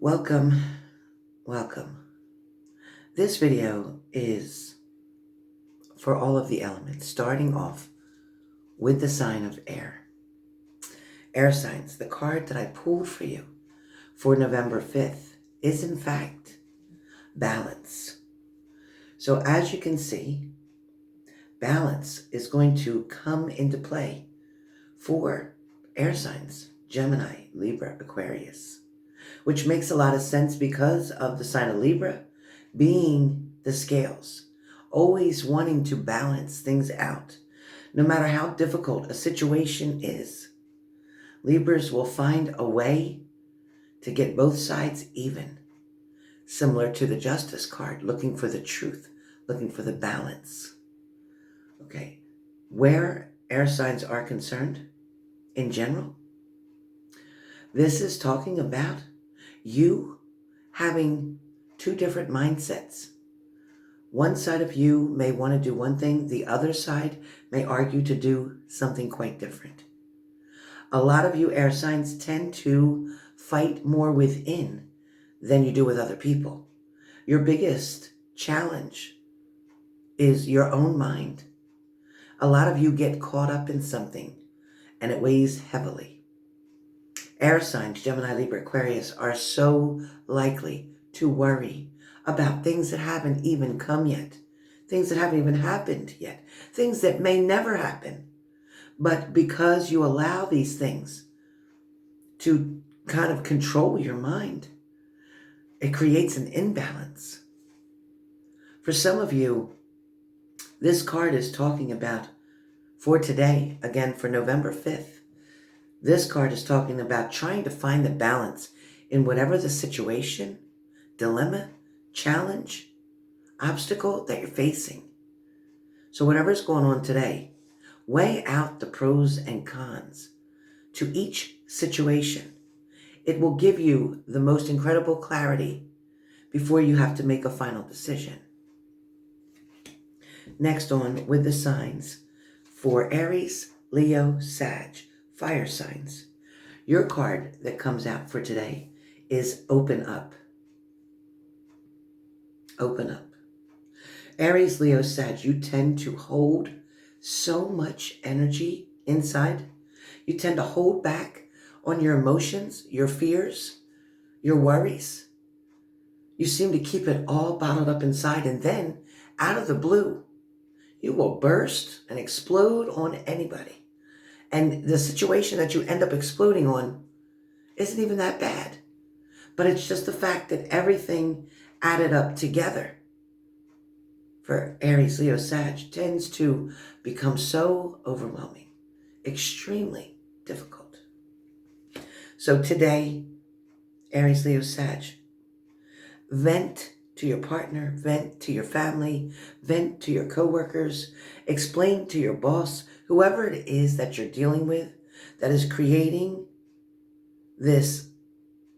Welcome, welcome. This video is for all of the elements, starting off with the sign of air. Air signs, the card that I pulled for you for November 5th is in fact balance. So as you can see, balance is going to come into play for air signs, Gemini, Libra, Aquarius, which makes a lot of sense because of the sign of Libra being the scales, always wanting to balance things out. No matter how difficult a situation is, Libras will find a way to get both sides even, similar to the Justice card, looking for the truth, looking for the balance. Okay, where air signs are concerned, in general, this is talking about you having two different mindsets. One side of you may want to do one thing, the other side may argue to do something quite different. A lot of you air signs tend to fight more within than you do with other people. Your biggest challenge is your own mind. A lot of you get caught up in something and it weighs heavily. Air signs, Gemini, Libra, Aquarius, are so likely to worry about things that haven't even come yet, things that haven't even happened yet, things that may never happen. But because you allow these things to kind of control your mind, it creates an imbalance. For some of you, this card is talking about, for today, again for November 5th, this card is talking about trying to find the balance in whatever the situation, dilemma, challenge, obstacle that you're facing. So whatever's going on today, weigh out the pros and cons to each situation. It will give you the most incredible clarity before you have to make a final decision. Next on with the signs for Aries, Leo, Sag, fire signs. Your card that comes out for today is open up. Open up. Aries, Leo, Sag, you tend to hold so much energy inside. You tend to hold back on your emotions, your fears, your worries. You seem to keep it all bottled up inside, and then out of the blue, you will burst and explode on anybody. And the situation that you end up exploding on isn't even that bad. But it's just the fact that everything added up together for Aries, Leo, Sag tends to become so overwhelming, extremely difficult. So today, Aries, Leo, Sag, vent to your partner, vent to your family, vent to your coworkers, explain to your boss, whoever it is that you're dealing with that is creating this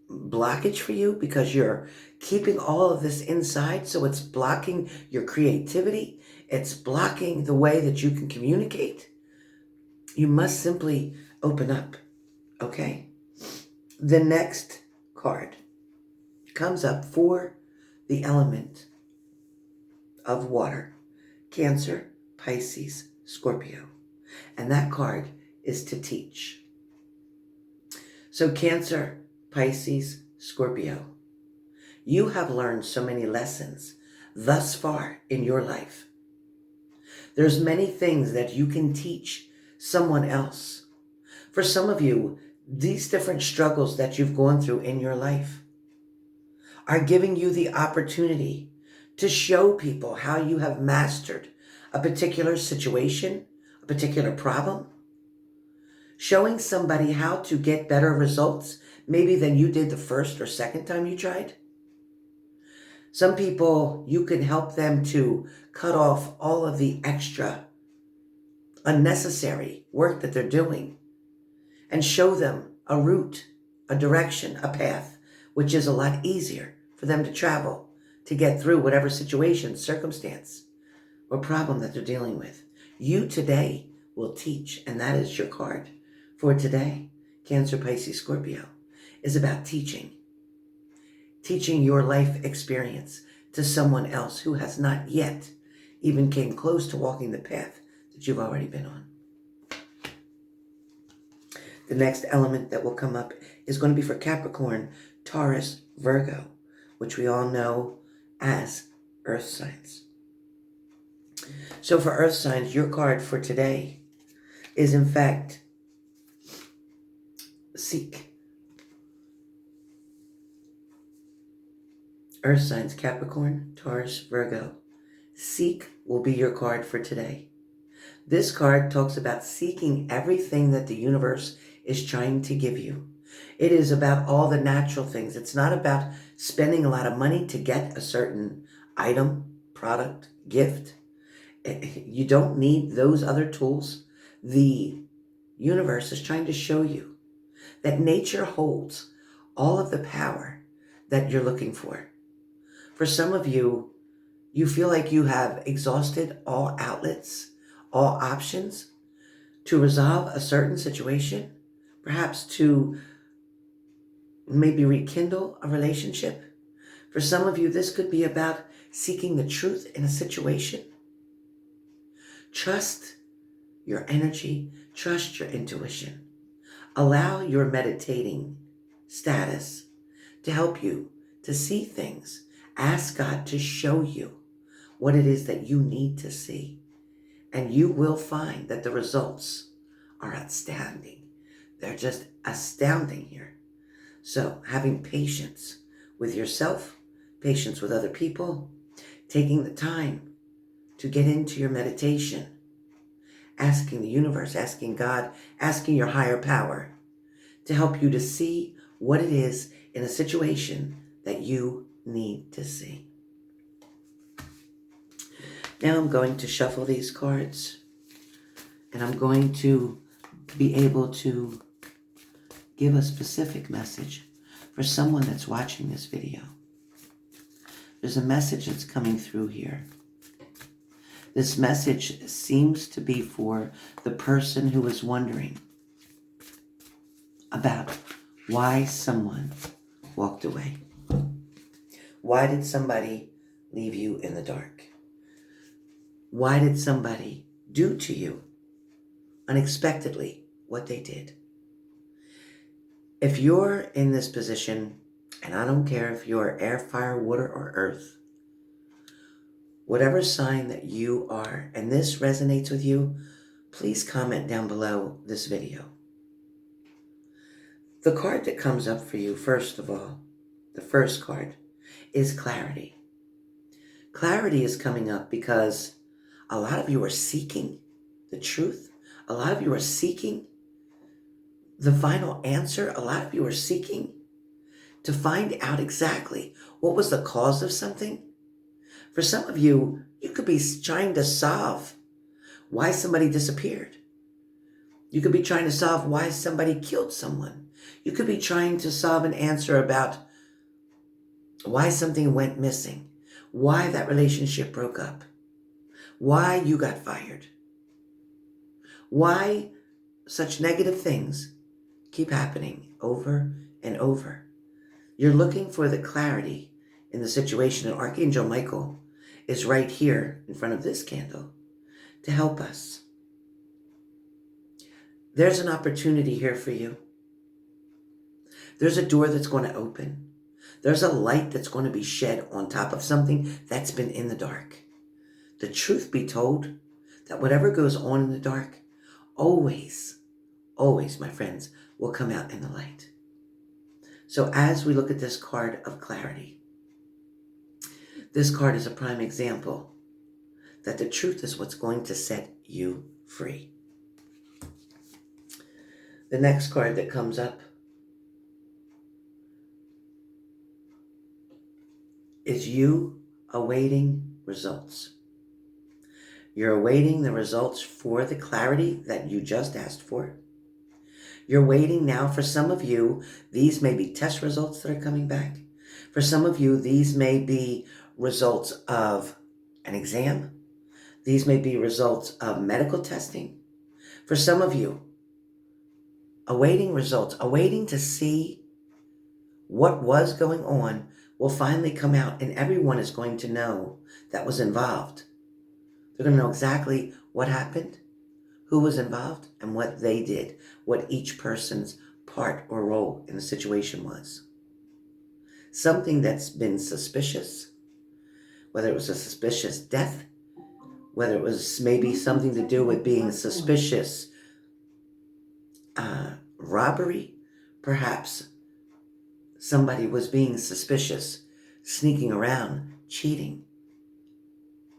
blockage for you because you're keeping all of this inside. So it's blocking your creativity. It's blocking the way that you can communicate. You must simply open up. Okay. The next card comes up for the element of water, Cancer, Pisces, Scorpio. And that card is to teach. So Cancer, Pisces, Scorpio, you have learned so many lessons thus far in your life. There's many things that you can teach someone else. For some of you, these different struggles that you've gone through in your life are giving you the opportunity to show people how you have mastered a particular situation, a particular problem, showing somebody how to get better results maybe than you did the first or second time you tried. Some people, you can help them to cut off all of the extra unnecessary work that they're doing and show them a route, a direction, a path, which is a lot easier for them to travel to get through whatever situation, circumstance, or problem that they're dealing with. You today will teach, and that is your card for today. Cancer, Pisces, Scorpio is about teaching. teaching your life experience to someone else who has not yet even came close to walking the path that you've already been on. The next element that will come up is going to be for Capricorn, Taurus, Virgo, which we all know as earth signs. So for earth signs, your card for today is in fact Seek. Earth signs, Capricorn, Taurus, Virgo. Seek will be your card for today. This card talks about seeking everything that the universe is trying to give you. It is about all the natural things. It's not about spending a lot of money to get a certain item, product, gift. You don't need those other tools. The universe is trying to show you that nature holds all of the power that you're looking for. For some of you, you feel like you have exhausted all outlets, all options to resolve a certain situation, perhaps to maybe rekindle a relationship. For some of you, this could be about seeking the truth in a situation. Trust your energy, trust your intuition. Allow your meditating status to help you to see things. Ask God to show you what it is that you need to see. And you will find that the results are outstanding. They're just astounding here. So having patience with yourself, patience with other people, taking the time to get into your meditation, asking the universe, asking God, asking your higher power to help you to see what it is in a situation that you need to see. Now I'm going to shuffle these cards, and I'm going to be able to give a specific message for someone that's watching this video. There's a message that's coming through here. This message seems to be for the person who is wondering about why someone walked away. Why did somebody leave you in the dark? Why did somebody do to you unexpectedly what they did? If you're in this position, and I don't care if you're air, fire, water, or earth, whatever sign that you are, and this resonates with you, please comment down below this video. The card that comes up for you, first of all, the first card, is clarity. Clarity is coming up because a lot of you are seeking the truth. A lot of you are seeking the final answer. A lot of you are seeking to find out exactly what was the cause of something. For some of you, you could be trying to solve why somebody disappeared. You could be trying to solve why somebody killed someone. You could be trying to solve an answer about why something went missing, why that relationship broke up, why you got fired, why such negative things keep happening over and over. You're looking for the clarity in the situation, and Archangel Michael is right here in front of this candle to help us. There's an opportunity here for you. There's a door that's going to open. There's a light that's going to be shed on top of something that's been in the dark. The truth be told, that whatever goes on in the dark, always, my friends, will come out in the light. So as we look at this card of clarity, this card is a prime example that the truth is what's going to set you free. The next card that comes up is you awaiting results. You're awaiting the results for the clarity that you just asked for. You're waiting now. For some of you, these may be test results that are coming back. For some of you, these may be results of an exam. These may be results of medical testing. For some of you, awaiting results, awaiting to see what was going on will finally come out, and everyone is going to know that was involved. They're going to know exactly what happened, who was involved, and what they did, what each person's part or role in the situation was. Something that's been suspicious, whether it was a suspicious death, whether it was maybe something to do with being suspicious robbery, perhaps somebody was being suspicious, sneaking around, cheating,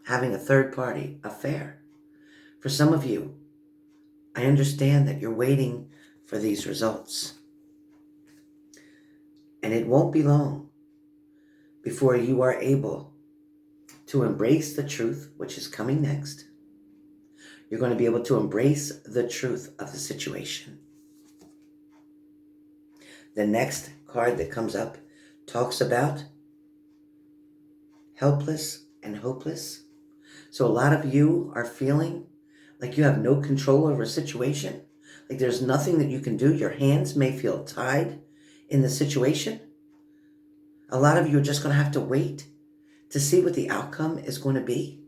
having a third-party affair. For some of you, I understand that you're waiting for these results. And it won't be long before you are able to embrace the truth, which is coming next. You're going to be able to embrace the truth of the situation. The next card that comes up talks about helpless and hopeless. So a lot of you are feeling like you have no control over a situation, like there's nothing that you can do. Your hands may feel tied in the situation. A lot of you are just going to have to wait to see what the outcome is going to be.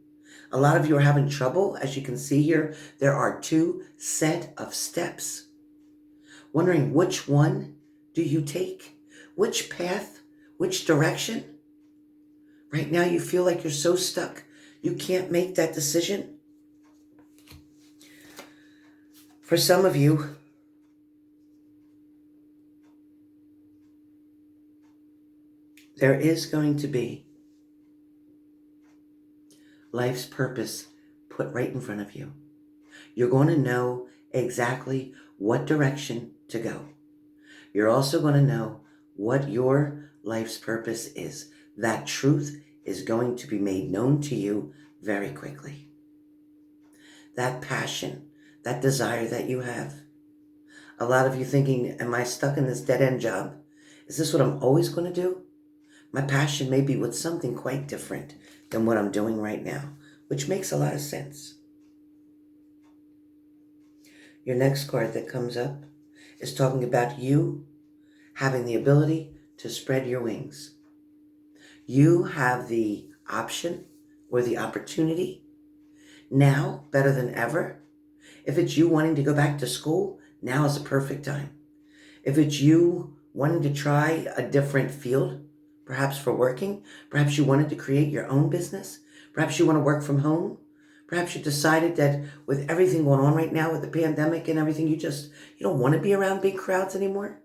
A lot of you are having trouble. As you can see here, there are 2 set of steps. Wondering which one do you take? Which path? Which direction? Right now you feel like you're so stuck. You can't make that decision. For some of you, there is going to be life's purpose put right in front of you. You're going to know exactly what direction to go. You're also going to know what your life's purpose is. That truth is going to be made known to you very quickly. That passion, that desire that you have. A lot of you thinking, am I stuck in this dead-end job? Is this what I'm always going to do? My passion may be with something quite different than what I'm doing right now, which makes a lot of sense. Your next card that comes up is talking about you having the ability to spread your wings. You have the option or the opportunity now, better than ever. If it's you wanting to go back to school, now is the perfect time. If it's you wanting to try a different field, perhaps for working, perhaps you wanted to create your own business, perhaps you want to work from home, perhaps you decided that with everything going on right now with the pandemic and everything, you don't want to be around big crowds anymore.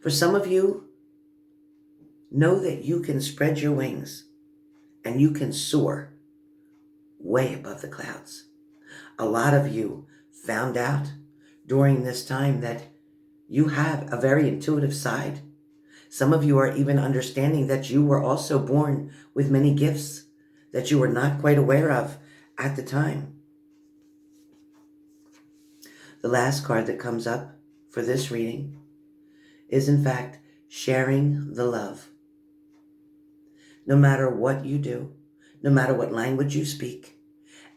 For some of you, know that you can spread your wings and you can soar way above the clouds. A lot of you found out during this time that you have a very intuitive side. Some of you are even understanding that you were also born with many gifts that you were not quite aware of at the time. The last card that comes up for this reading is, in fact, sharing the love. No matter what you do, no matter what language you speak,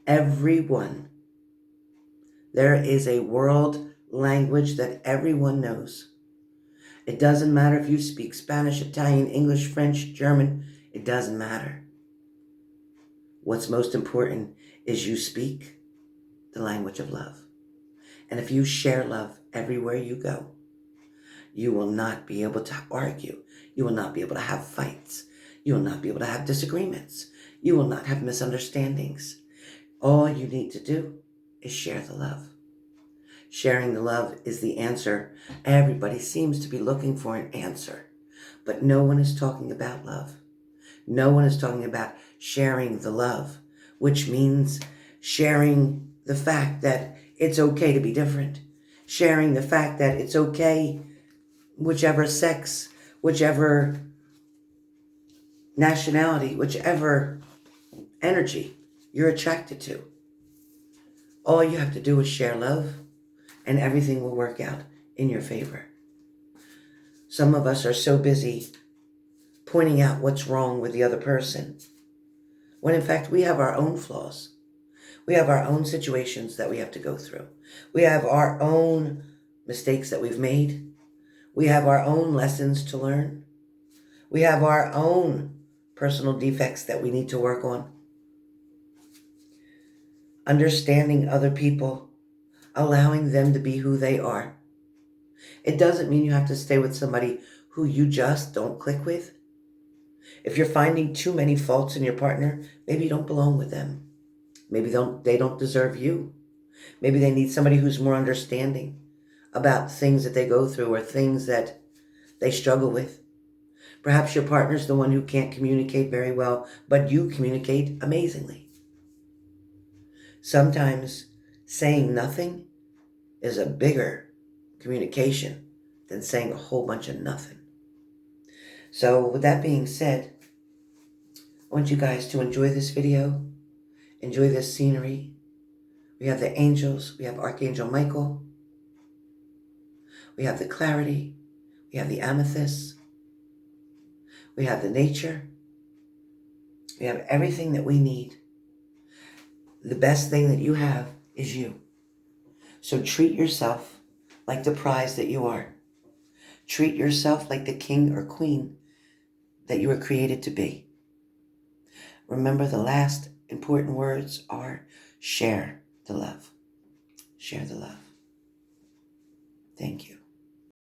everyone, there is a world language that everyone knows. It doesn't matter if you speak Spanish, Italian, English, French, German. It doesn't matter. What's most important is you speak the language of love. And if you share love everywhere you go, you will not be able to argue. You will not be able to have fights. You will not be able to have disagreements. You will not have misunderstandings. All you need to do is share the love. Sharing the love is the answer. Everybody seems to be looking for an answer, but no one is talking about love. No one is talking about sharing the love, which means sharing the fact that it's okay to be different. Sharing the fact that it's okay, whichever sex, whichever nationality, whichever energy you're attracted to. All you have to do is share love, and everything will work out in your favor. Some of us are so busy pointing out what's wrong with the other person, when in fact we have our own flaws. We have our own situations that we have to go through. We have our own mistakes that we've made. We have our own lessons to learn. We have our own personal defects that we need to work on. Understanding other people, allowing them to be who they are. It doesn't mean you have to stay with somebody who you just don't click with. If you're finding too many faults in your partner, maybe you don't belong with them. Maybe they don't deserve you. Maybe they need somebody who's more understanding about things that they go through or things that they struggle with. Perhaps your partner's the one who can't communicate very well, but you communicate amazingly. Sometimes saying nothing is a bigger communication than saying a whole bunch of nothing. So with that being said, I want you guys to enjoy this video, enjoy this scenery. We have the angels, we have Archangel Michael, we have the clarity, we have the amethyst, we have the nature, we have everything that we need. The best thing that you have is you. So treat yourself like the prize that you are. Treat yourself like the king or queen that you were created to be. Remember, the last important words are share the love. Share the love. Thank you.